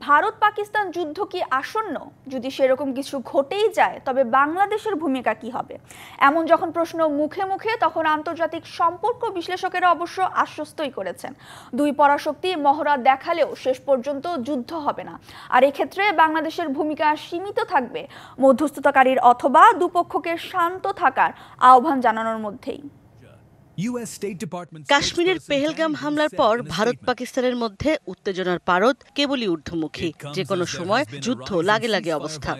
ভারত পাকিস্তান যুদ্ধ কি আসন্ন? যদি সেরকম কিছু ঘটেই যায় তবে বাংলাদেশের ভূমিকা কি হবে? এমন যখন প্রশ্ন মুখে মুখে, তখন আন্তর্জাতিক সম্পর্ক বিশ্লেষকেরা অবশ্য আশ্বস্তই করেছেন, দুই পরাশক্তি মহড়া দেখালেও শেষ পর্যন্ত যুদ্ধ হবে না। আর এক্ষেত্রে বাংলাদেশের ভূমিকা সীমিত থাকবে মধ্যস্থতাকারীর অথবা দুপক্ষকে শান্ত থাকার আহ্বান জানানোর মধ্যেই। কাশ্মীরের পেহেলগাম হামলার পর ভারত পাকিস্তানের মধ্যে উত্তেজনার পারদ কেবলই ঊর্ধ্বমুখী। যে কোনো সময় যুদ্ধ লাগে লাগে অবস্থা।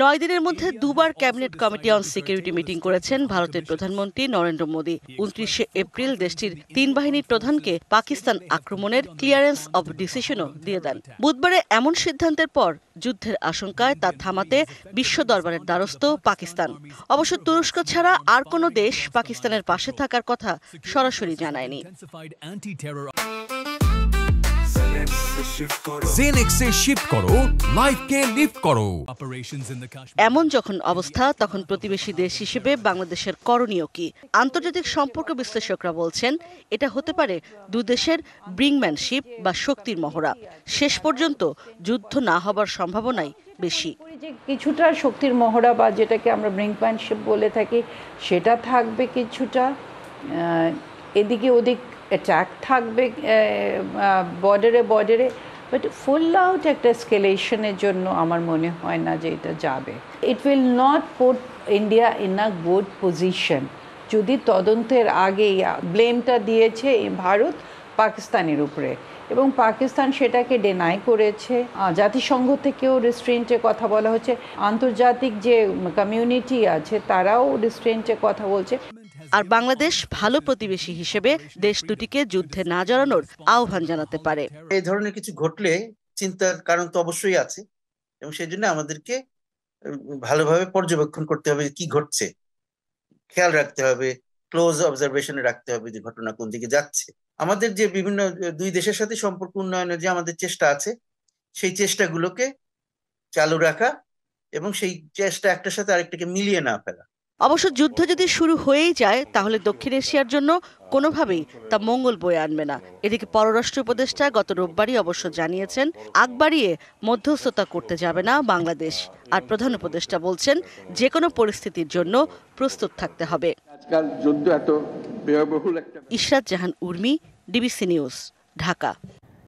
9 দিনের মধ্যে দুবার cabinet committee on security meeting করেছেন ভারতের প্রধানমন্ত্রী নরেন্দ্র মোদী। 29 এপ্রিল দেশটির 3 বাহিনীর প্রধানকে পাকিস্তান আক্রমণের ক্লিয়ারেন্স অব ডিসিশনও দিয়ে দেন। বুধবারে এমন সিদ্ধান্তের পর যুদ্ধের আশঙ্কায় তা থামাতে বিশ্ব দরবারের দ্বারস্থ পাকিস্তান। অবশ্য তুরস্ক ছাড়া আর কোনো দেশ পাকিস্তানের পাশে থাকার কথা সরাসরি জানায়নি। এমন যখন অবস্থা, তখন প্রতিবেশী দেশ হিসেবে বাংলাদেশের করণীয় কি? আন্তর্জাতিক সম্পর্ক বিশ্লেষকরা বলছেন, এটা হতে পারে দুদেশের ব্রিংম্যানশিপ বা শক্তির মহড়া। শেষ পর্যন্ত যুদ্ধ না হবার সম্ভাবনাই বেশি। কিছুটা শক্তির মহড়া বা যেটাকে আমরা ব্রিংম্যানশিপ বলে থাকি, সেটা থাকবে কিছুটা। এদিকে ওদিক অ্যাটাক থাকবে বর্ডারে, বাট ফুল আউট একটা এসকেলেশনের জন্য আমার মনে হয় না যে এটা যাবে। It will not put India in a good position. যদি তদন্তের আগেই ব্লেমটা দিয়েছে ভারত পাকিস্তানের উপরে, এবং পাকিস্তান সেটাকে ডেনাই করেছে। জাতিসংঘ থেকেও রেস্ট্রেন্টের কথা বলা হচ্ছে, আন্তর্জাতিক যে কমিউনিটি আছে তারাও রেস্ট্রেন্টের কথা বলছে। আর বাংলাদেশ ভালো প্রতিবেশী হিসেবে দেশ দুটিকে যুদ্ধে না জড়ানোর আহ্বান জানাতে পারে। এই ধরনের কিছু ঘটলে চিন্তার কারণ তো অবশ্যই আছে, এবং সেই জন্য আমাদেরকে ভালোভাবে পর্যবেক্ষণ করতে হবে কি ঘটছে, খেয়াল রাখতে হবে, ক্লোজ অবজারভেশনে রাখতে হবে যে ঘটনা কোন দিকে যাচ্ছে। আমাদের যে বিভিন্ন দুই দেশের সাথে সম্পর্ক উন্নয়নের যে আমাদের চেষ্টা আছে, সেই চেষ্টাগুলোকে চালু রাখা এবং সেই চেষ্টা একটার সাথে আরেকটাকে মিলিয়ে না ফেলা। অবশ্য যুদ্ধ যদি শুরু হয়েই যায়, তাহলে দক্ষিণ এশিয়ার জন্য কোনোভাবেই তা মঙ্গল বয়ে আনবে না। এদিকে পররাষ্ট্র উপদেষ্টা গত রোববারই অবশ্য জানিয়েছেন, আগ বাড়িয়ে মধ্যস্থতা করতে যাবে না বাংলাদেশ। আর প্রধান উপদেষ্টা বলছেন, যে কোনো পরিস্থিতির জন্য প্রস্তুত থাকতে হবে। যুদ্ধ এত ব্যয়বহুল একটা। ইশরাত জাহান উর্মি, ডিবিসি নিউজ, ঢাকা।